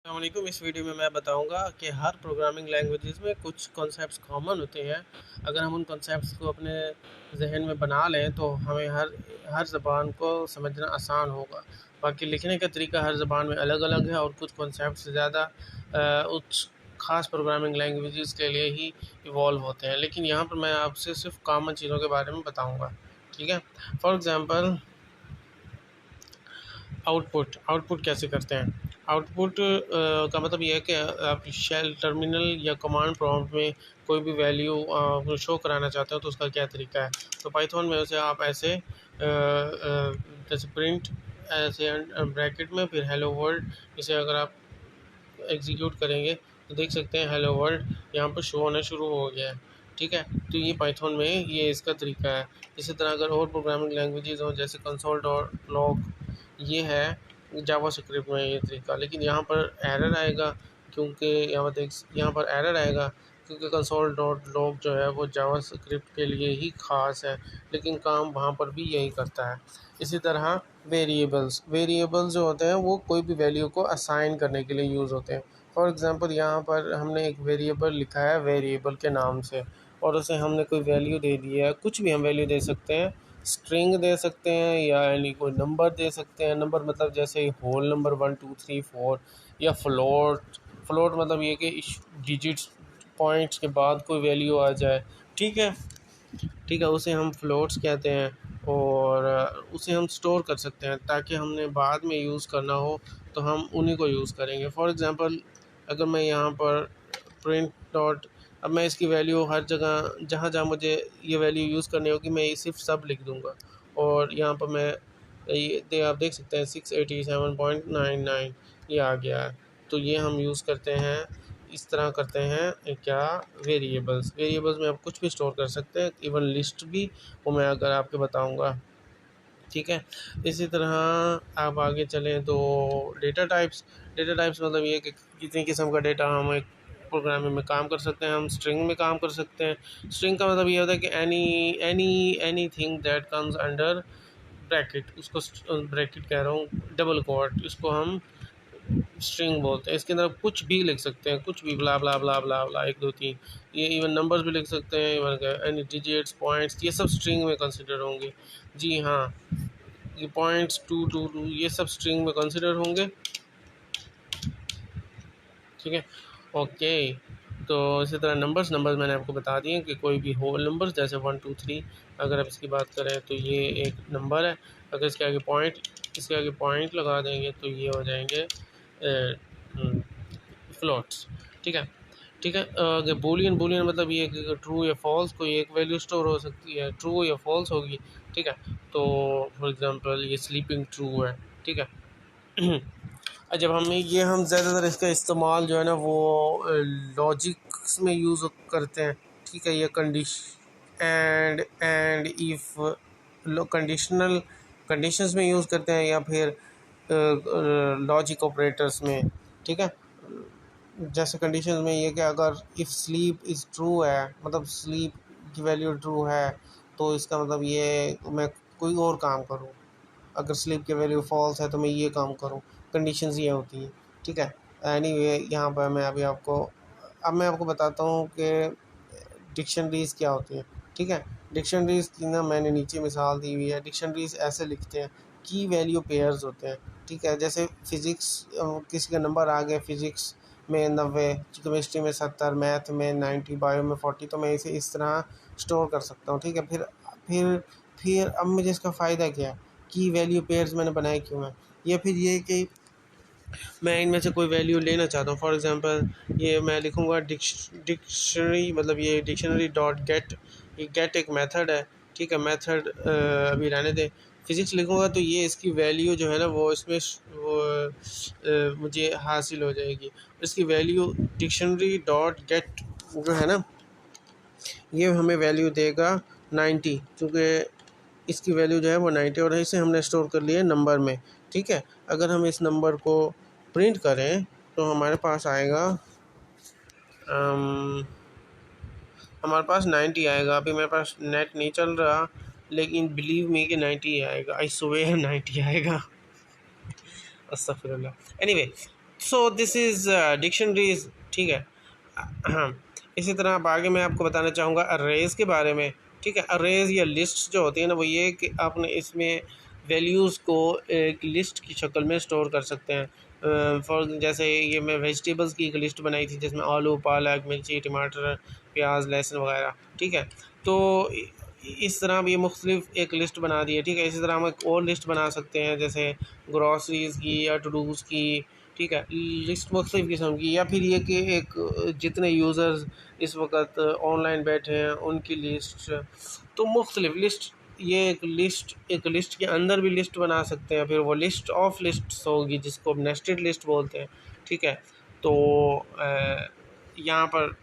अस्सलामुअलैकुम। इस वीडियो में मैं बताऊंगा कि हर प्रोग्रामिंग लैंग्वेजेस में कुछ कॉन्सेप्ट्स कॉमन होते हैं। अगर हम उन कॉन्सेप्ट्स को अपने जहन में बना लें तो हमें हर ज़बान को समझना आसान होगा। बाकी लिखने का तरीका हर ज़बान में अलग अलग है और कुछ कॉन्सेप्ट्स ज़्यादा उस ख़ास प्रोग्रामिंग लैंग्वेजेस के लिए ही इवॉल्व होते हैं, लेकिन यहाँ पर मैं आपसे सिर्फ कॉमन चीज़ों के बारे में बताऊँगा। ठीक है। फॉर एग्ज़ाम्पल, आउटपुट कैसे करते हैं। आउटपुट का मतलब ये है कि आप शेल टर्मिनल या कमांड प्रॉम्प्ट में कोई भी वैल्यू शो कराना चाहते हो तो उसका क्या तरीका है। तो पाइथन में उसे आप ऐसे जैसे प्रिंट ऐसे ब्रैकेट में फिर हेलो वर्ल्ड, इसे अगर आप एग्जीक्यूट करेंगे तो देख सकते हैं हेलो वर्ल्ड यहाँ पर शो होना शुरू हो गया है। ठीक है। तो ये पाइथन में ये इसका तरीका है। इसी तरह अगर और प्रोग्रामिंग लैंग्वेजेस हों जैसे कंसोल डॉट लॉग, ये है जावा स्क्रिप्ट में ये तरीका, लेकिन यहाँ पर एरर आएगा क्योंकि यहाँ पर एरर आएगा क्योंकि कंसोल डॉट लॉग जो है वो जावा स्क्रिप्ट के लिए ही ख़ास है, लेकिन काम वहाँ पर भी यही करता है। इसी तरह वेरिएबल्स जो होते हैं वो कोई भी वैल्यू को असाइन करने के लिए यूज़ होते हैं। फॉर एग्ज़ाम्पल, यहाँ पर हमने एक वेरिएबल लिखा है वेरिएबल के नाम से और उसे हमने कोई वैल्यू दे दी है। कुछ भी हम वैल्यू दे सकते हैं, स्ट्रिंग दे सकते हैं या यानी कोई नंबर दे सकते हैं। नंबर मतलब जैसे होल नंबर 1 2 3 4, या फ्लोट मतलब ये कि डिजिट्स पॉइंट्स के बाद कोई वैल्यू आ जाए। ठीक है। ठीक है, उसे हम फ्लोट्स कहते हैं और उसे हम स्टोर कर सकते हैं ताकि हमने बाद में यूज़ करना हो तो हम उन्हीं को यूज़ करेंगे। फॉर एग्ज़ाम्पल, अगर मैं यहाँ पर प्रिंट डॉट, अब मैं इसकी वैल्यू हर जगह जहाँ जहाँ मुझे ये वैल्यू यूज़ करनी होगी मैं सिर्फ सब लिख दूँगा और यहाँ पर मैं आप देख सकते हैं 687.99 ये आ गया है। तो ये हम यूज़ करते हैं, इस तरह करते हैं क्या, वेरिएबल्स में आप कुछ भी स्टोर कर सकते हैं, इवन लिस्ट भी, वो मैं अगर आपको बताऊंगा। ठीक है। इसी तरह आप आगे चलें तो डेटा टाइप्स मतलब ये कि कितनी किस्म का डेटा हम एक प्रोग्रामिंग में काम कर सकते हैं। हम स्ट्रिंग में काम कर सकते हैं। स्ट्रिंग का मतलब ये होता है कि any thing that comes under bracket, उसको ब्रैकेट कह रहा हूँ, डबल कोट, इसको हम स्ट्रिंग बोलते हैं। इसके अंदर आप कुछ भी लिख सकते हैं, कुछ भी, ब्ला ब्ला ब्ला ब्ला ब्ला 1 2 3, ये इवन नंबर्स भी लिख सकते हैं, इवन एनी डिजिट्स पॉइंट्स, ये सब स्ट्रिंग में कंसिडर होंगे। जी हाँ, ये पॉइंट्स 2 2 2 ये सब स्ट्रिंग में कंसिडर होंगे। ठीक है। ओके। तो इसी तरह नंबर्स मैंने आपको बता दिए कि कोई भी होल नंबर्स जैसे 1 2 3, अगर आप इसकी बात करें तो ये एक नंबर है। अगर इसके आगे पॉइंट लगा देंगे तो ये हो जाएंगे फ्लोट्स। ठीक है। ठीक है। अगर बूलियन मतलब ये कि ट्रू या फॉल्स कोई एक वैल्यू स्टोर हो सकती है, ट्रू या फॉल्स होगी। ठीक है। तो फॉर एग्जांपल ये स्लीपिंग ट्रू है। ठीक है। जब हम ज़्यादातर इसका इस्तेमाल जो है ना वो लॉजिक्स में यूज़ करते हैं। ठीक है। ये एंड इफ़ कंडीशनल कंडीशंस में यूज़ करते हैं या फिर लॉजिक ऑपरेटर्स में। ठीक है। जैसे कंडीशन में ये कि अगर इफ़ स्लीप इज़ ट्रू है, मतलब स्लीप की वैल्यू ट्रू है, तो इसका मतलब ये मैं कोई और काम करूँ। अगर स्लीप की वैल्यू फॉल्स है तो मैं ये काम करूँ। कंडीशंस ये होती हैं। ठीक है। एनीवे, यहाँ पर मैं आपको बताता हूँ कि डिक्शनरीज़ क्या होती हैं। ठीक है। डिक्शनरीज़ की ना मैंने नीचे मिसाल दी हुई है। डिक्शनरीज़ ऐसे लिखते हैं, की वैल्यू पेयर्स होते हैं। ठीक है। जैसे फ़िज़िक्स, किसी का नंबर आ गया फ़िज़िक्स में 90, केमिस्ट्री में 70, मैथ में 90, बायो में 40, तो मैं इसे इस तरह स्टोर कर सकता हूँ। ठीक है। फिर अब मुझे इसका फ़ायदा क्या है, की वैल्यू पेयर्स मैंने बनाए क्यों हैं, या फिर ये कि मैं इनमें से कोई वैल्यू लेना चाहता हूँ। फॉर एग्जांपल, ये मैं लिखूँगा डिक्शनरी, मतलब ये डिक्शनरी डॉट गेट, ये गेट एक मेथड है। ठीक है। मेथड अभी रहने दें। फ़िज़िक्स लिखूँगा तो ये इसकी वैल्यू जो है ना वो इसमें मुझे हासिल हो जाएगी। इसकी वैल्यू डिक्शनरी डॉट गेट जो है ना ये हमें वैल्यू देगा 90, क्योंकि इसकी वैल्यू जो है वो 90 और इसे हमने स्टोर कर लिया है नंबर में। ठीक है। अगर हम इस नंबर को प्रिंट करें तो हमारे पास आएगा हमारे पास 90 आएगा। अभी मेरे पास नेट नहीं चल रहा, लेकिन बिलीव मी कि 90 आएगा। आई स्वेयर 90 आएगा। अस्तगफिरुल्लाह। Anyway, so this is dictionaries, ठीक है। हाँ, इसी तरह अब आगे मैं आपको बताना चाहूँगा अरेज के बारे में, ठीक है। अरेज या लिस्ट जो होती है ना, वो ये कि आपने इसमें वैल्यूज़ को एक लिस्ट की शक्ल में स्टोर कर सकते हैं। फॉर जैसे ये मैं वेजिटेबल्स की एक लिस्ट बनाई थी जिसमें आलू, पालक, मिर्ची, टमाटर, प्याज, लहसुन वगैरह, ठीक है। तो इस तरह अब ये मुख्तलिफ एक लिस्ट बना दी है, ठीक है। इसी तरह हम एक और लिस्ट बना सकते हैं जैसे ग्रॉसरीज़ की या टू डूज़ की, ठीक है। लिस्ट मुख्तलिफ किस्म की, या फिर ये कि एक जितने यूज़र्स इस वक्त ऑनलाइन बैठे हैं उनकी लिस्ट, तो मुख्तलिफ लिस्ट, ये एक लिस्ट के अंदर भी लिस्ट बना सकते हैं। फिर वो लिस्ट ऑफ लिस्ट्स होगी जिसको नेस्टेड लिस्ट बोलते हैं, ठीक है। तो यहाँ पर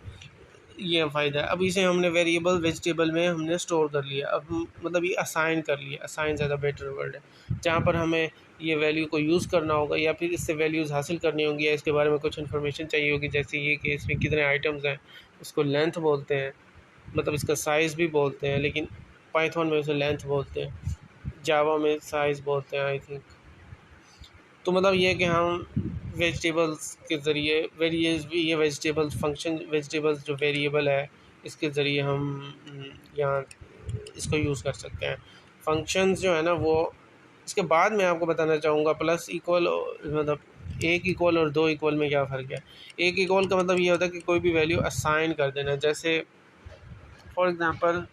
ये फ़ायदा है। अब इसे हमने वेरिएबल वेजिटेबल में हमने स्टोर कर लिया, अब मतलब ये असाइन कर लिया, असाइन ज़्यादा बेटर वर्ड है, जहाँ पर हमें ये वैल्यू को यूज़ करना होगा या फिर इससे वैल्यूज़ हासिल करनी होंगी या इसके बारे में कुछ इन्फॉर्मेशन चाहिए होगी, जैसे ये कि इसमें कितने आइटम्स हैं, उसको लेंथ बोलते हैं, मतलब इसका साइज़ भी बोलते हैं, लेकिन पाइथन में उसे लेंथ बोलते हैं, जावा में साइज़ बोलते हैं आई थिंक। तो मतलब ये कि हम वेजिटेबल्स के ज़रिए वेरिएज भी, ये वेजिटेबल्स फंक्शन, वेजिटेबल्स जो वेरिएबल है इसके ज़रिए हम यहाँ इसको यूज़ कर सकते हैं। फंक्शंस जो है ना वो, इसके बाद मैं आपको बताना चाहूँगा प्लस इक्वल, मतलब एक इक्वल और दो इक्वल में क्या फ़र्क है। एक इक्वल का मतलब ये होता है कि कोई भी वैल्यू असाइन कर देना, जैसे फॉर एग्ज़ाम्पल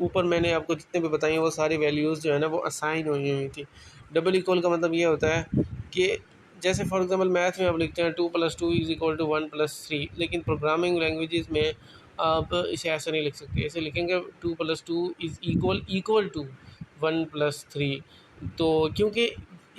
ऊपर मैंने आपको जितने भी बताई वो सारी वैल्यूज़ जो है ना वो असाइन हुई थी। डबल इक्वल का मतलब ये होता है कि जैसे फॉर एग्जांपल मैथ में आप लिखते हैं 2+2 इज़ इक्वल टू 1+3, लेकिन प्रोग्रामिंग लैंग्वेजेस में आप इसे ऐसा नहीं लिख सकते, ऐसे लिखेंगे 2+2 इज़ इक्वल टू 1+3। तो क्योंकि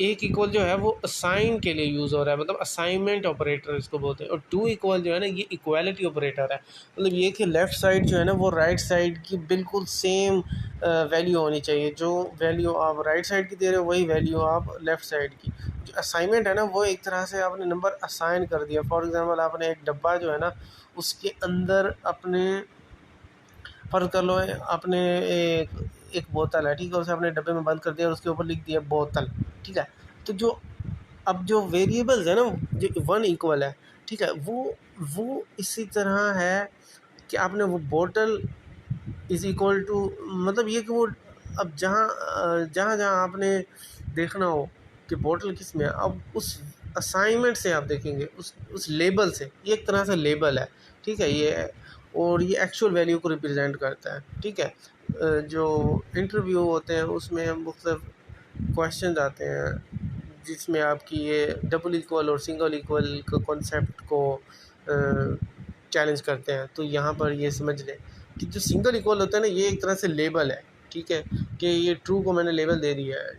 एक इक्वल जो है वो असाइन के लिए यूज़ हो रहा है, मतलब असाइनमेंट ऑपरेटर इसको बोलते हैं, और टू इक्वल जो है ना ये इक्वालिटी ऑपरेटर है, मतलब ये कि लेफ़्ट साइड जो है ना वो राइट साइड की बिल्कुल सेम वैल्यू होनी चाहिए। जो वैल्यू आप राइट साइड की दे रहे हो वही वैल्यू आप लेफ़्ट साइड की। जो असाइनमेंट है ना वो एक तरह से आपने नंबर असाइन कर दिया। फॉर एग्ज़ाम्पल आपने एक डब्बा जो है ना उसके अंदर अपने, फ़र्ज़ कर लो आपने एक बोतल है, ठीक है, उसे आपने डब्बे में बंद कर दिया और उसके ऊपर लिख दिया बोतल, ठीक है। तो जो अब जो वेरिएबल्स है ना जो वन इक्वल है, ठीक है, वो इसी तरह है कि आपने वो बोतल इज़ इक्वल टू, मतलब ये कि वो अब जहाँ जहाँ आपने देखना हो कि बोतल किस में है, अब उस असाइनमेंट से आप देखेंगे, उस लेबल से, ये एक तरह से लेबल है, ठीक है ये, और ये एक्चुअल वैल्यू को रिप्रेजेंट करता है, ठीक है। जो इंटरव्यू होते हैं उसमें मुख्तलिफ क्वेश्चन आते हैं जिसमें आपकी ये डबल इक्वल और सिंगल इक्वल का कॉन्सेप्ट को चैलेंज करते हैं। तो यहाँ पर ये समझ लें कि जो सिंगल इक्वल होता है ना ये एक तरह से लेबल है, ठीक है, कि ये ट्रू को मैंने लेबल दे दिया है,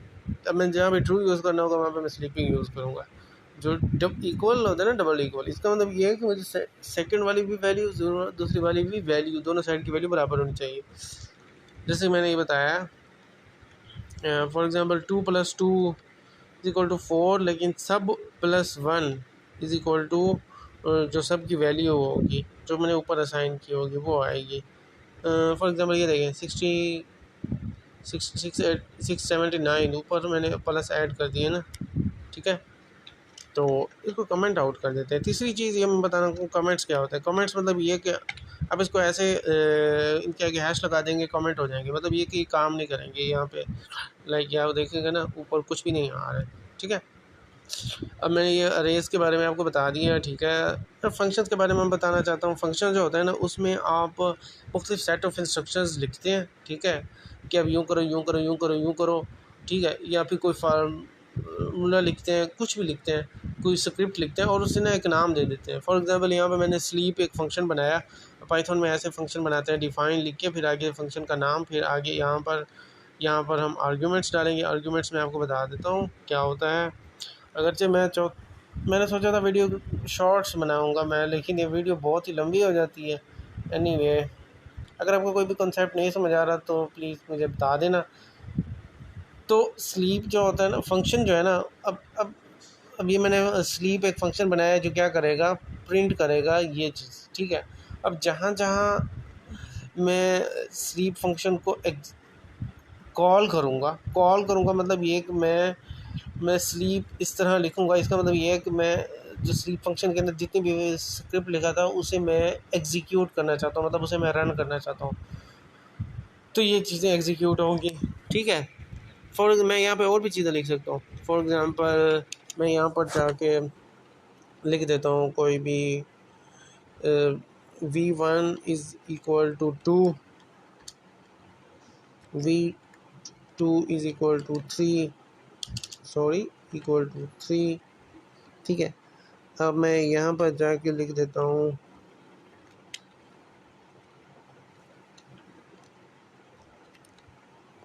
अब मैं जहाँ पे ट्रू यूज़ करना होगा वहाँ पे मैं स्लीपिंग यूज़ करूँगा। जो जब इक्वल होता है ना डबल इक्वल, इसका मतलब ये है कि मुझे सेकंड वाली भी वैल्यू ज़रूर, दूसरी वाली भी वैल्यू, दोनों साइड की वैल्यू बराबर होनी चाहिए। जैसे मैंने ये बताया for example 2+2 is equal to 4, लेकिन सब +1 इज़ इक्वल टू जो सब की वैल्यू होगी जो मैंने ऊपर असाइन की होगी वो आएगी। फॉर एग्ज़ाम्पल ये देखें 679 ऊपर मैंने प्लस ऐड कर दिए ना, ठीक है। तो इसको कमेंट आउट कर देते हैं। तीसरी चीज़ ये मैं बताना चाहूँ कमेंट्स क्या होता है। कमेंट्स मतलब ये कि अब इसको ऐसे इनके आगे हैश लगा देंगे कमेंट हो जाएंगे, मतलब ये कि काम नहीं करेंगे यहाँ पे, लाइक यहाँ देखेंगे ना ऊपर कुछ भी नहीं आ रहा है, ठीक है। अब मैंने ये अरेज के बारे में आपको बता दिया, ठीक है। अब फंक्शंस के बारे में मैं बताना चाहता हूँ। फंक्शन जो होता है ना उसमें आप मुख्तलिफ सेट ऑफ इंस्ट्रक्शंस लिखते हैं, ठीक है, कि अब यूँ करो यूँ करो यूँ करो यूँ करो, ठीक है, या फिर कोई फार्मूला लिखते हैं, कुछ भी लिखते हैं, कोई स्क्रिप्ट लिखते हैं और उसे ना एक नाम दे देते हैं। फॉर एग्ज़ाम्पल यहाँ पे मैंने स्लीप एक फ़ंक्शन बनाया, पाइथन में ऐसे फ़ंक्शन बनाते हैं, डिफ़ाइन लिख के फिर आगे फ़ंक्शन का नाम, फिर आगे यहाँ पर हम आर्ग्यूमेंट्स डालेंगे। आर्ग्यूमेंट्स मैं आपको बता देता हूँ क्या होता है। अगरचे मैंने सोचा था वीडियो शॉर्ट्स बनाऊंगा मैं, लेकिन ये वीडियो बहुत ही लंबी हो जाती है। एनीवे, अगर आपको कोई भी कॉन्सेप्ट नहीं समझ आ रहा तो प्लीज़ मुझे बता देना। तो स्लीप जो होता है ना फंक्शन जो है ना, अब ये मैंने स्लीप एक फ़ंक्शन बनाया है जो क्या करेगा, प्रिंट करेगा ये चीज़, ठीक है। अब जहाँ जहाँ मैं स्लीप फंक्शन को कॉल करूँगा मतलब ये कि मैं स्लीप इस तरह लिखूँगा, इसका मतलब ये है कि मैं जो स्लीप फंक्शन के अंदर जितनी भी स्क्रिप्ट लिखा था उसे मैं एग्जीक्यूट करना चाहता हूँ, मतलब उसे मैं रन करना चाहता हूँ, तो ये चीज़ें एग्जीक्यूट होंगी। ठीक है, मैं यहाँ पे और भी चीज़ें लिख सकता हूँ। फॉर एग्ज़ाम्पल मैं यहाँ पर जाके लिख देता हूँ कोई भी V1 is equal to 2, V2 is equal to 3, sorry equal to 3। ठीक है, अब मैं यहाँ पर जाके लिख देता हूँ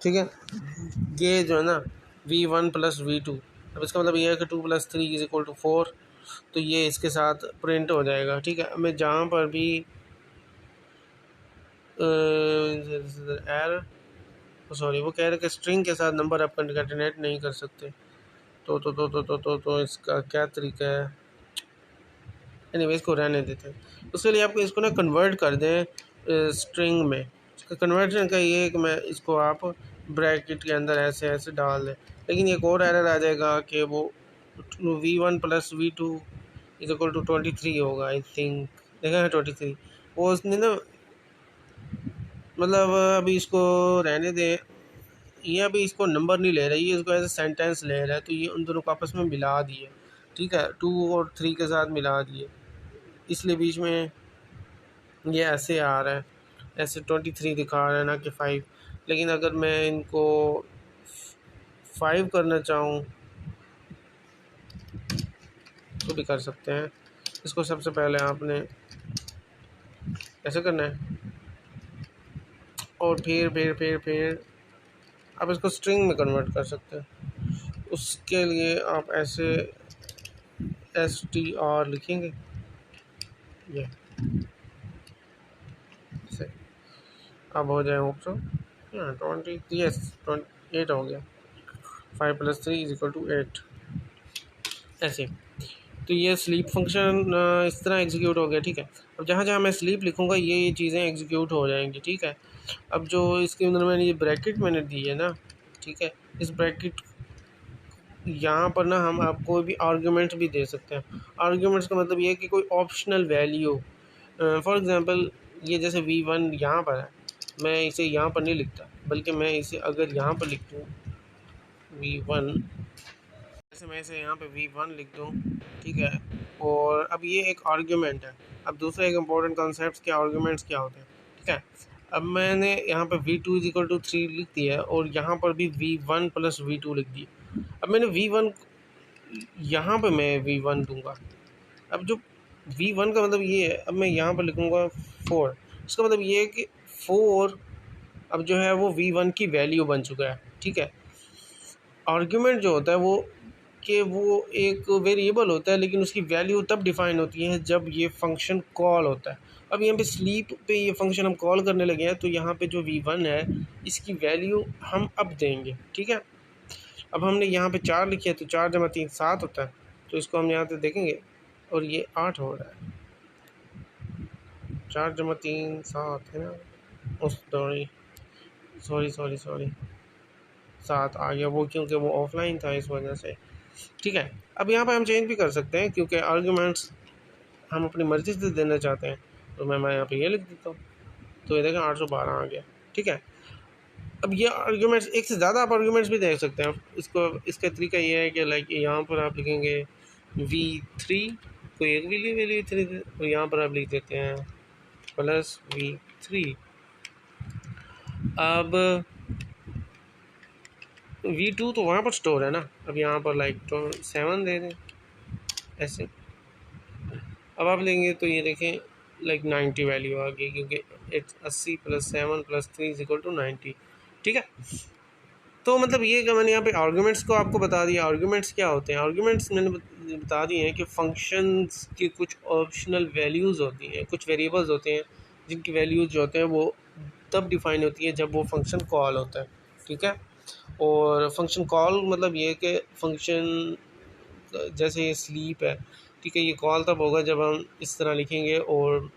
ठीक है, ये जो है ना V1 प्लस V2, अब इसका मतलब ये है कि 2 + 3 इज़ इक्वल टू 4, तो ये इसके साथ प्रिंट हो जाएगा। ठीक है, अब मैं जहाँ पर भी एरर, सॉरी वो कह रहे कि स्ट्रिंग के साथ नंबर आप कंकैटिनेट नहीं कर सकते, तो इसका क्या तरीका है। एनीवे इसको रहने देते हैं। उसके लिए आपको इसको ना कन्वर्ट कर दें स्ट्रिंग में। इसका कन्वर्जन का ये है कि मैं इसको आप ब्रैकेट के अंदर ऐसे ऐसे डाल दें, लेकिन एक और एरर आ जाएगा कि वो V1 plus V2 is equal to 23 होगा, आई थिंक देखा है 23, वो उसने ना मतलब अभी इसको रहने दें, ये अभी इसको नंबर नहीं ले रहा, ये इसको ऐसे सेंटेंस ले रहा है, तो ये उन दोनों को आपस में मिला दिए। ठीक है, 2 और 3 के साथ मिला दिए, इसलिए बीच में ये ऐसे आ रहा है, ऐसे 23 दिखा रहा है ना कि 5। लेकिन अगर मैं इनको 5 करना चाहूँ तो भी कर सकते हैं। इसको सबसे पहले आपने ऐसे करना है और फिर आप इसको स्ट्रिंग में कन्वर्ट कर सकते हैं। उसके लिए आप ऐसे str लिखेंगे, ये से अब हो जाए होप सो 20, यस 28 हो गया, 5 + 3 इज इक्वल टू 8 ऐसे। तो ये स्लीप फंक्शन इस तरह एग्जीक्यूट हो गया। ठीक है, अब जहाँ जहाँ मैं स्लीप लिखूँगा ये चीज़ें एग्जीक्यूट हो जाएंगी। ठीक है, अब जो इसके अंदर मैंने ये ब्रैकेट मैंने दी है ना, ठीक है, इस ब्रैकेट यहाँ पर ना हम आप कोई भी आर्ग्यूमेंट भी दे सकते हैं। आर्ग्यूमेंट्स का मतलब ये है कि कोई ऑप्शनल वैल्यू, फॉर एग्ज़ाम्पल ये जैसे V1 यहाँ पर है, मैं इसे यहाँ पर नहीं लिखता, बल्कि मैं इसे अगर यहाँ पर लिख दूँ V1, जैसे मैं इसे यहाँ पे V1 लिख दूँ। ठीक है, और अब ये एक आर्ग्यूमेंट है। अब दूसरा एक इम्पोर्टेंट कॉन्सेप्ट क्या आर्ग्यूमेंट्स क्या होते हैं। ठीक है, अब मैंने यहाँ पे V2 इज इक्वल टू 3 लिख दिया है और यहाँ पर भी V1 प्लस V2 लिख दिया। अब मैंने V1 यहाँ पे मैं V1 दूंगा। अब जो V1 का मतलब ये है, अब मैं यहाँ पर लिखूँगा 4, इसका मतलब ये है कि 4 अब जो है वो V1 की वैल्यू बन चुका है। ठीक है, आर्ग्यूमेंट जो होता है वो कि वो एक वेरिएबल होता है, लेकिन उसकी वैल्यू तब डिफ़ाइन होती है जब ये फंक्शन कॉल होता है। अब यहाँ पे स्लीप पे ये फंक्शन हम कॉल करने लगे हैं, तो यहाँ पे जो V1 है इसकी वैल्यू हम अब देंगे। ठीक है, अब हमने यहाँ पे 4 लिखे है, तो 4 × 3 7 होता है, तो इसको हम यहाँ पे देखेंगे और ये 8 हो रहा है। 4 × 3 7 है ना, सॉरी 7 आ गया वो, क्योंकि वो ऑफलाइन था इस वजह से। ठीक है, अब यहाँ पे हम चेंज भी कर सकते हैं क्योंकि आर्ग्यूमेंट्स हम अपनी मर्ज़ी से देना चाहते हैं, तो मैं यहाँ पे ये लिख देता हूँ, तो ये देखें 812 आ गया। ठीक है, अब ये आर्ग्यूमेंट्स एक से ज़्यादा आप आर्ग्यूमेंट्स भी दे सकते हैं। इसको इसका तरीका ये है कि लाइक यहाँ पर आप लिखेंगे V3, कोई एक वैल्यू 3, और यहाँ पर आप लिख देते हैं प्लस V3। अब V2 तो वहाँ पर स्टोर है ना, अब यहाँ पर लाइक 7 दे दें ऐसे। अब आप लेंगे तो ये देखें लाइक 90 वैल्यू आ गई, क्योंकि 80 + 7 + 3 इज इक्वल टू 90। ठीक है, तो मतलब ये कि मैंने यहाँ पे आर्ग्यूमेंट्स को आपको बता दिया। आर्ग्यूमेंट्स क्या होते हैं, आर्ग्यूमेंट्स मैंने बता दिए हैं कि फंक्शंस की कुछ ऑप्शनल वैल्यूज़ होती हैं, कुछ वेरिएबल्स होते हैं जिनकी वैल्यूज़ जो होते हैं वो तब डिफ़ाइन होती है जब वो फंक्शन कॉल होता है। ठीक है, और फंक्शन कॉल मतलब ये कि फंक्शन जैसे ये स्लीप है, ठीक है, ये कॉल तब होगा जब हम इस तरह लिखेंगे और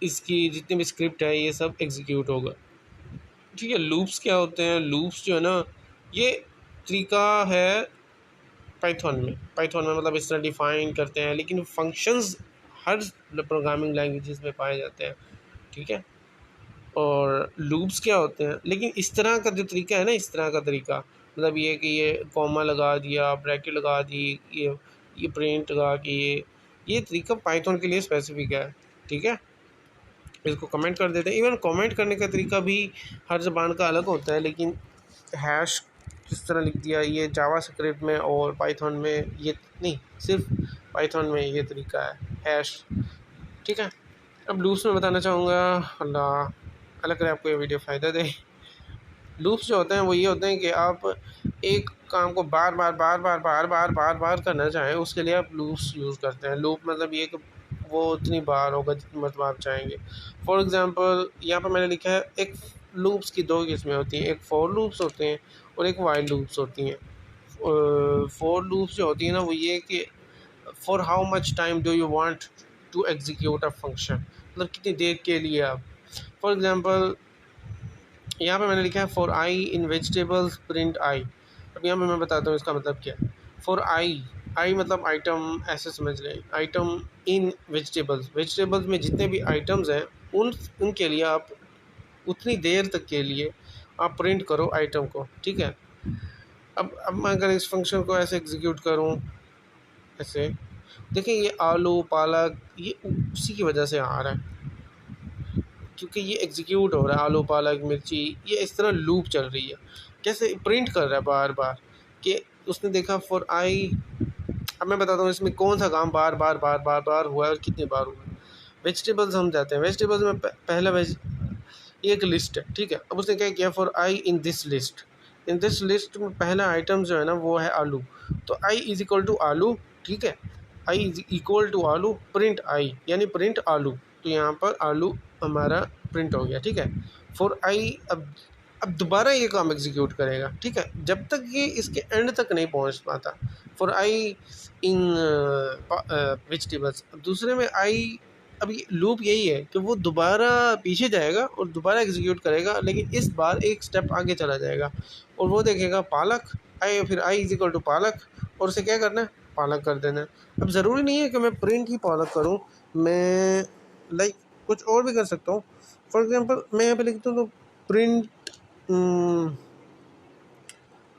इसकी जितनी भी स्क्रिप्ट है ये सब एग्जीक्यूट होगा। ठीक है, लूप्स क्या होते हैं, लूप्स जो है ना ये तरीका है पाइथन में मतलब इस तरह डिफ़ाइन करते हैं, लेकिन फंक्शंस हर प्रोग्रामिंग लैंग्वेजेस में पाए जाते हैं, ठीक है। और लूप्स क्या होते हैं, लेकिन इस तरह का जो तरीका है ना, इस तरह का तरीका मतलब ये कि ये कॉमा लगा दिया, ब्रैकेट लगा दी, ये प्रिंट लगा के ये तरीका पाइथन के लिए स्पेसिफिक है, ठीक है। इसको कमेंट कर देते हैं। इवन कमेंट करने का तरीका भी हर ज़बान का अलग होता है, लेकिन हैश किस तरह लिख दिया ये जावा स्क्रिप्ट में और पाइथन में ये नहीं, सिर्फ पाइथन में ये तरीका है हैश, ठीक है। अब लूप्स में बताना चाहूँगा, अल्लाह अलग करे आपको ये वीडियो फ़ायदा दे। लूप्स जो होते हैं वो ये होते हैं कि आप एक काम को बार बार बार बार बार बार बार बार करना चाहें, उसके लिए आप लूप्स यूज़ करते हैं। लूप मतलब ये कि वो उतनी बार होगा जितनी मतलब आप चाहेंगे। फॉर एग्ज़ाम्पल यहाँ पर मैंने लिखा है, एक लूप्स की दो किस्में होती हैं, एक फॉर लूप्स होते हैं और एक वाइल लूप्स होती हैं। फॉर लूप्स जो होती हैं ना, वो ये कि for how much time do you want to execute a function, मतलब कितनी देर के लिए आप। फॉर एग्ज़ाम्पल यहाँ पे मैंने लिखा है for I in vegetables print i. अब यहाँ पे मैं बताता हूँ इसका मतलब क्या है। फॉर आई मतलब आइटम, ऐसे समझ लें, आइटम इन वेजिटेबल्स में जितने भी आइटम्स हैं उनके लिए आप उतनी देर तक के लिए आप प्रिंट करो आइटम को, ठीक है। अब मैं अगर इस फंक्शन को ऐसे एग्जीक्यूट करूँ, ऐसे देखिए ये आलू पालक ये उसी की वजह से आ रहा है, क्योंकि ये एग्जीक्यूट हो रहा है, आलू पालक मिर्ची, ये इस तरह लूप चल रही है। कैसे प्रिंट कर रहा है बार बार कि उसने देखा फॉर आई। अब मैं बताता हूँ इसमें कौन सा काम बार बार बार बार बार हुआ है और कितनी बार हुआ है। वेजिटेबल्स हम जाते हैं, वेजिटेबल्स में पहला एक लिस्ट है, ठीक है। अब उसने क्या किया, for I in this list में पहला आइटम जो है ना वो है आलू, तो आई इज इक्वल टू आलू, ठीक है। आई इज इक्वल टू आलू प्रिंट आई, यानी प्रिंट आलू, तो यहाँ पर आलू हमारा प्रिंट हो गया, ठीक है। फॉर आई अब दोबारा ये काम एग्जीक्यूट करेगा, ठीक है, जब तक ये इसके एंड तक नहीं पहुँच पाता। फॉर आई इन वेजिटेबल्स, दूसरे में आई, अब ये लूप यही है कि वो दोबारा पीछे जाएगा और दोबारा एग्जीक्यूट करेगा, लेकिन इस बार एक स्टेप आगे चला जाएगा और वो देखेगा पालक आई, फिर आई इज इक्वल टू पालक, और उसे क्या करना है, पालक कर देना है। अब ज़रूरी नहीं है कि मैं प्रिंट ही पालक करूँ, मैं लाइक कुछ और भी कर सकता हूँ। फॉर एग्जांपल मैं यहाँ पे लिखता हूँ तो प्रिंट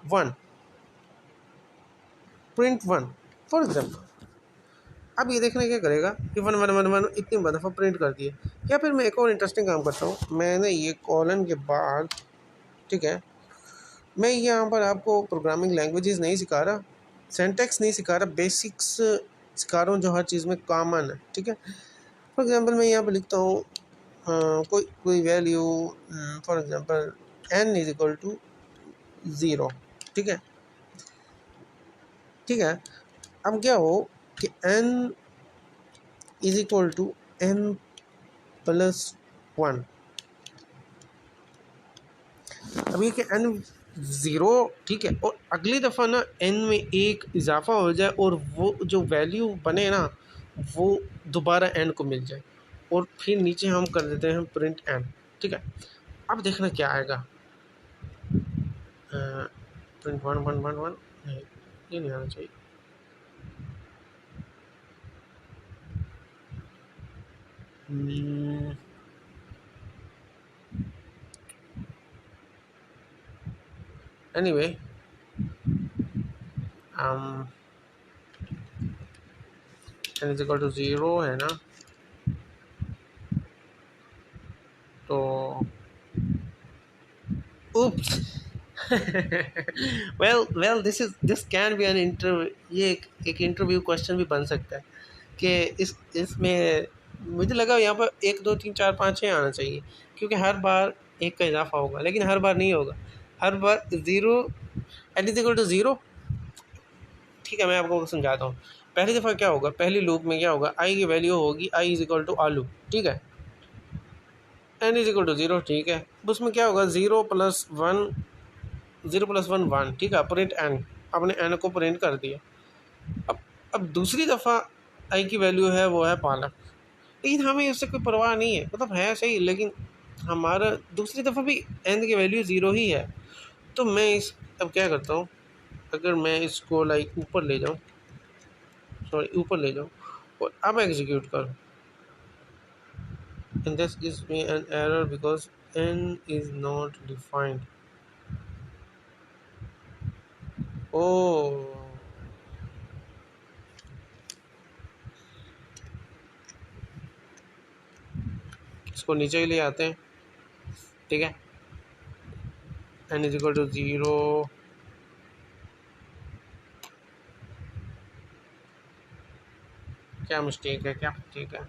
1 फॉर एग्जांपल। अब ये देखना क्या करेगा कि 1 इतनी दफ़ा प्रिंट कर दिए। या फिर मैं एक और इंटरेस्टिंग काम करता हूँ, मैंने ये कॉलन के बाद, ठीक है, मैं यहाँ पर आपको प्रोग्रामिंग लैंग्वेजेस नहीं सिखा रहा, सिंटैक्स नहीं सिखा रहा, बेसिक्स सिखा रहा हूँ जो हर चीज़ में कॉमन है, ठीक है। फॉर एग्जांपल मैं यहाँ पे लिखता हूँ कोई value, for example n is equal to 0, ठीक है, ठीक है। अब क्या हो कि n is equal to n plus 1। अब ये कि n 0, ठीक है, और अगली दफ़ा ना n में एक इजाफा हो जाए और वो जो वैल्यू बने ना वो दोबारा n को मिल जाए, और फिर नीचे हम कर देते हैं प्रिंट n, ठीक है। अब देखना क्या आएगा, प्रिंट 1 ये नहीं आना चाहिए। Anyway n is equal to 0 है ना, तो oops well this can be an interview, ये एक इंटरव्यू क्वेश्चन भी बन सकता है कि इसमें मुझे लगा यहाँ पर 1 2 3 4 5 6 आना चाहिए, क्योंकि हर बार एक का इजाफा होगा, लेकिन हर बार नहीं होगा, हर बार 0 n इज इक्वल टू 0, ठीक है। मैं आपको समझाता हूँ। पहली दफ़ा क्या होगा, पहली लूप में क्या होगा, आई की वैल्यू होगी आई इज इक्वल टू आलू, ठीक है, n इज इक्वल टू 0, ठीक है। उसमें क्या होगा 0 प्लस 1 1, ठीक है, प्रिंट n, आपने n को प्रिंट कर दिया। अब दूसरी दफ़ा आई की वैल्यू है वो है पालक, लेकिन हमें उससे कोई परवाह नहीं है, मतलब है सही, लेकिन हमारा दूसरी दफ़ा भी n की वैल्यू 0 ही है। तो मैं अब क्या करता हूँ, अगर मैं इसको लाइक ऊपर ले जाऊँ, सॉरी ऊपर ले जाऊँ और अब एग्जीक्यूट करूँ, and this gives me an error because n is not defined. Oh, इसको नीचे ही ले आते हैं, ठीक है। n इज इक्वल टू 0, क्या मिस्टेक है, क्या मिस्टेक है?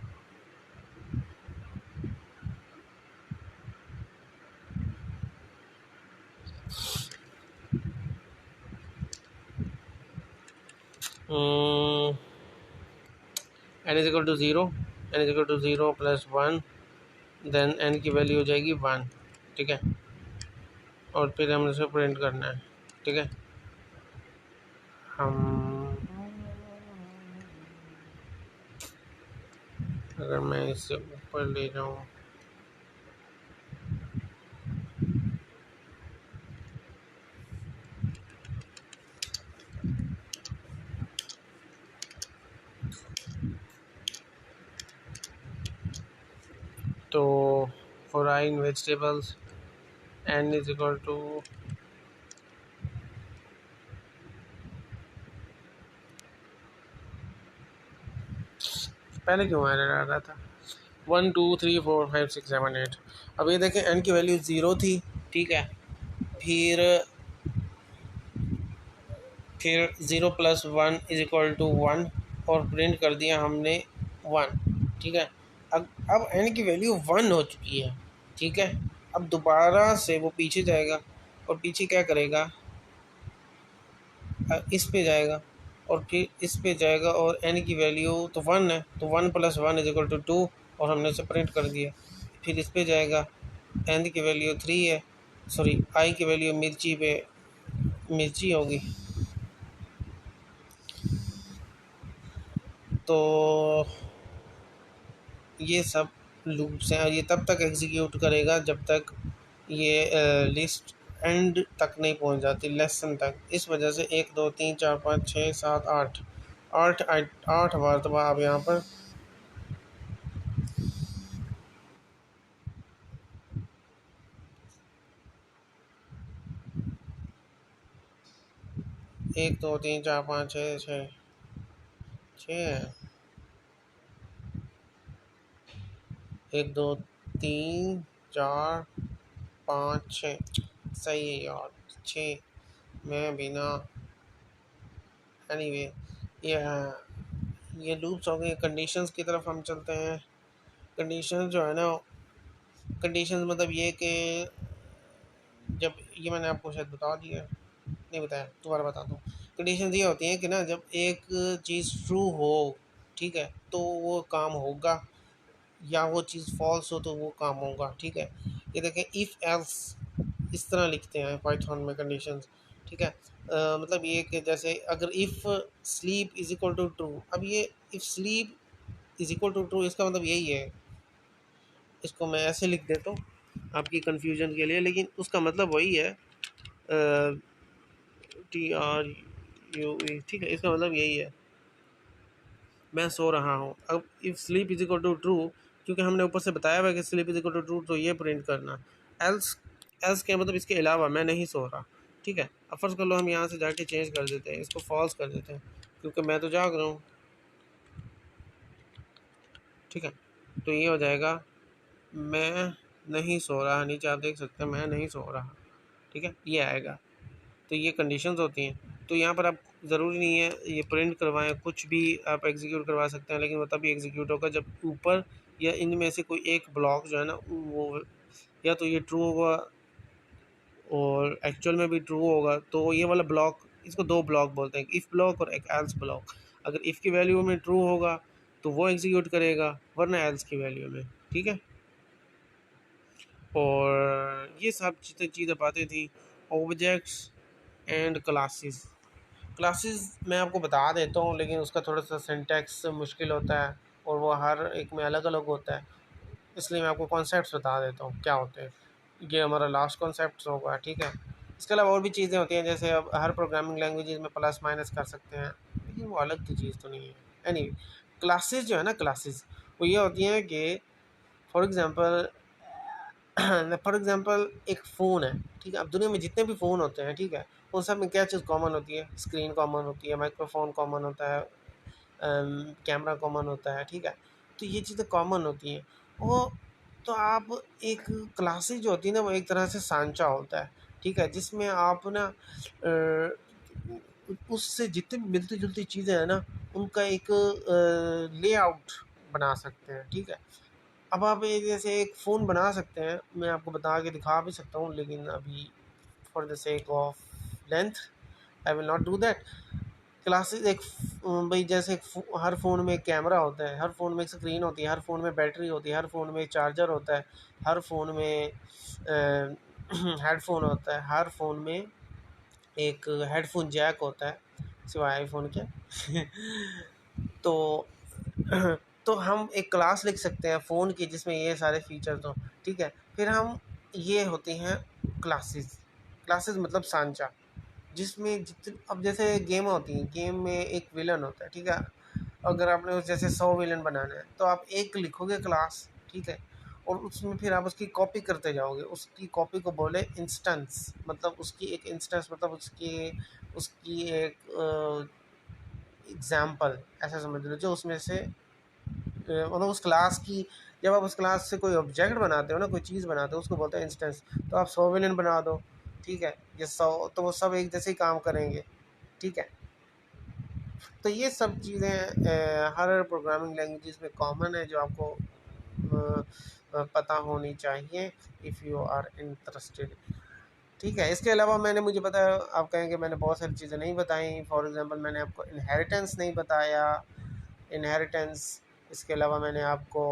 n is equal to 0, n is equal to 0 plus 1, then n की वैल्यू हो जाएगी 1, ठीक है। और फिर हमें इसे प्रिंट करना है, ठीक है। हम अगर मैं इससे ऊपर ले जाऊँ, तो for I in vegetables n is equal to, पहले क्यों एरर आ रहा था, 1 2 3 4 5 6 7 8। अब ये देखें n की वैल्यू 0 थी, ठीक है। फिर 0 प्लस 1 इज इक्वल टू 1 और प्रिंट कर दिया हमने 1, ठीक है। अब n की वैल्यू 1 हो चुकी है, ठीक है। अब दोबारा से वो पीछे जाएगा और पीछे क्या करेगा, इस पे जाएगा और फिर इस पे जाएगा और n की वैल्यू तो 1 है, तो 1 प्लस 1 इज इक्वल टू 2 और हमने इसे प्रिंट कर दिया। फिर इस पे जाएगा, n की वैल्यू 3 है, सॉरी i की वैल्यू मिर्ची पे मिर्ची होगी, तो ये सब लूप्स हैं और ये तब तक एग्जीक्यूट करेगा जब तक ये लिस्ट एंड तक नहीं पहुंच जाती, लेसन तक। इस वजह से 1 2 3 4 5 6 7 8 आठ आठ बार तो आप यहाँ पर 1 2 3 4 5 6 6 6 1 2 3 4 5 6 सही है यार, 6 में बिना एनीवे ये लूप्स हो गए। कंडीशंस की तरफ हम चलते हैं। कंडीशंस जो है ना, कंडीशंस मतलब ये कि जब ये मैंने आपको शायद बता दिया, नहीं बताया, दोबारा बता दूँ। कंडीशंस ये होती हैं कि ना जब एक चीज़ ट्रू हो, ठीक है, तो वो काम होगा, या वो चीज़ फॉल्स हो तो वो काम होगा, ठीक है। ये देखें इफ़ एल्स इस तरह लिखते हैं पाइथन में कंडीशंस, ठीक है। मतलब ये कि जैसे अगर if sleep is equal to true, अब ये if sleep is equal to true इसका मतलब यही है, इसको मैं ऐसे लिख देता हूँ आपकी कन्फ्यूजन के लिए, लेकिन उसका मतलब वही है, TRUE, ठीक है। इसका मतलब यही है, मैं सो रहा हूँ। अब if sleep is equal to true, क्योंकि हमने ऊपर से बताया हुआ है कि sleep is equal to true, तो ये प्रिंट करना। एल्स एल्स क्या मतलब, इसके अलावा मैं नहीं सो रहा, ठीक है। अब फर्ज कर लो हम यहाँ से जाके चेंज कर देते हैं, इसको फॉल्स कर देते हैं क्योंकि मैं तो जाग रहा हूँ, ठीक है। तो ये हो जाएगा मैं नहीं सो रहा, नीचे आप देख सकते हैं मैं नहीं सो रहा, ठीक है, ये आएगा। तो ये कंडीशंस होती हैं। तो यहाँ पर आप ज़रूरी नहीं है ये प्रिंट करवाएं, कुछ भी आप एग्जीक्यूट करवा सकते हैं, लेकिन वो तभी एग्जीक्यूट होगा जब ऊपर या इनमें से कोई एक ब्लॉक जो है ना वो या तो ये ट्रू होगा और एक्चुअल में भी ट्रू होगा, तो ये वाला ब्लॉक, इसको दो ब्लॉक बोलते हैं, इफ़ ब्लॉक और एक एल्स ब्लॉक। अगर इफ़ की वैल्यू में ट्रू होगा तो वो एग्जीक्यूट करेगा, वरना एल्स की वैल्यू में, ठीक है। और ये सब चीज़ें बातें थी ऑब्जेक्ट्स एंड क्लासेस। क्लासेस मैं आपको बता देता हूँ, लेकिन उसका थोड़ा सा सिंटैक्स मुश्किल होता है और वो हर एक में अलग अलग होता है, इसलिए मैं आपको कॉन्सेप्ट्स बता देता हूँ क्या होते हैं। ये हमारा लास्ट कॉन्सेप्ट होगा, ठीक है। इसके अलावा और भी चीज़ें होती हैं, जैसे अब हर प्रोग्रामिंग लैंग्वेजेस में प्लस माइनस कर सकते हैं, लेकिन वो अलग की चीज़ तो नहीं है। एनीवे, क्लासेस जो है ना, क्लासेस वो ये होती हैं कि फॉर एग्ज़ाम्पल फॉर एग्ज़ाम्पल एक फ़ोन है, ठीक है? अब दुनिया में जितने भी फ़ोन होते हैं, ठीक है? उन सब में क्या चीज़ कॉमन होती है? स्क्रीन कॉमन होती है, माइक्रोफ़ोन कॉमन होता है, कैमरा कॉमन होता है, ठीक है? तो ये चीज़ें कॉमन होती हैं। वो तो आप एक क्लासेस जो होती है ना, वो एक तरह से सांचा होता है, ठीक है? जिसमें आप ना उससे जितनी भी मिलती-जुलती चीज़ें हैं ना, उनका एक लेआउट बना सकते हैं, ठीक है? अब आप एक जैसे एक फ़ोन बना सकते हैं, मैं आपको बता के दिखा भी सकता हूँ, लेकिन अभी for the sake of length I will not do that. Classes एक भाई जैसे हर फ़ोन में एक कैमरा होता है, हर फ़ोन में एक स्क्रीन होती है, हर फ़ोन में बैटरी होती है, हर फ़ोन में एक चार्जर होता है, हर फ़ोन में हेडफ़ोन होता है, हर फ़ोन में एक हेडफ़ोन जैक होता है, सिवाय आईफ़ोन के। तो तो हम एक क्लास लिख सकते हैं फ़ोन की जिसमें ये सारे फ़ीचर्स हों, ठीक है? फिर हम ये होती हैं क्लासेस, क्लासेस मतलब सांचा, जिसमें जितने अब जैसे गेम होती हैं, गेम में एक विलन होता है, ठीक है? अगर आपने उस जैसे 100 विलन बनाना है, तो आप एक लिखोगे क्लास, ठीक है? और उसमें फिर आप उसकी कॉपी करते जाओगे, उसकी कॉपी को बोले इंस्टेंस, मतलब उसकी एक इंस्टेंस मतलब उसकी उसकी एक एग्ज़ाम्पल ऐसा समझ लो, जो उसमें से मतलब उस क्लास की, जब आप उस क्लास से कोई ऑब्जेक्ट बनाते हो ना, कोई चीज़ बनाते हो, उसको बोलते हैं इंस्टेंस। तो आप 100 विलेन बना दो, ठीक है? ये 100 तो वो सब एक जैसे ही काम करेंगे, ठीक है? तो ये सब चीज़ें हर प्रोग्रामिंग लैंग्वेजेस में कॉमन है, जो आपको पता होनी चाहिए इफ़ यू आर इंटरेस्टेड, ठीक है? इसके अलावा मैंने मुझे पता है आप कहेंगे मैंने बहुत सारी चीज़ें नहीं बताई, फॉर एग्ज़ाम्पल मैंने आपको इनहेरिटेंस नहीं बताया, इनहेरिटेंस। इसके अलावा मैंने आपको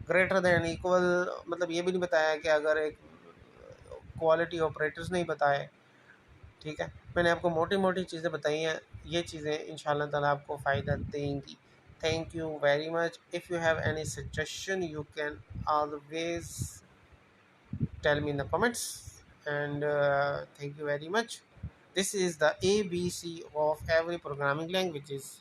ग्रेटर दैन इक्वल मतलब ये भी नहीं बताया कि अगर एक क्वालिटी ऑपरेटर्स नहीं बताए, ठीक है? मैंने आपको मोटी-मोटी चीज़ें बताई हैं, ये चीज़ें इंशाअल्लाह ताला आपको फ़ायदा देंगी। Thank you very much. If you have any suggestion, you can always tell me in the comments. And thank you very much. This is the ABC of every programming languages.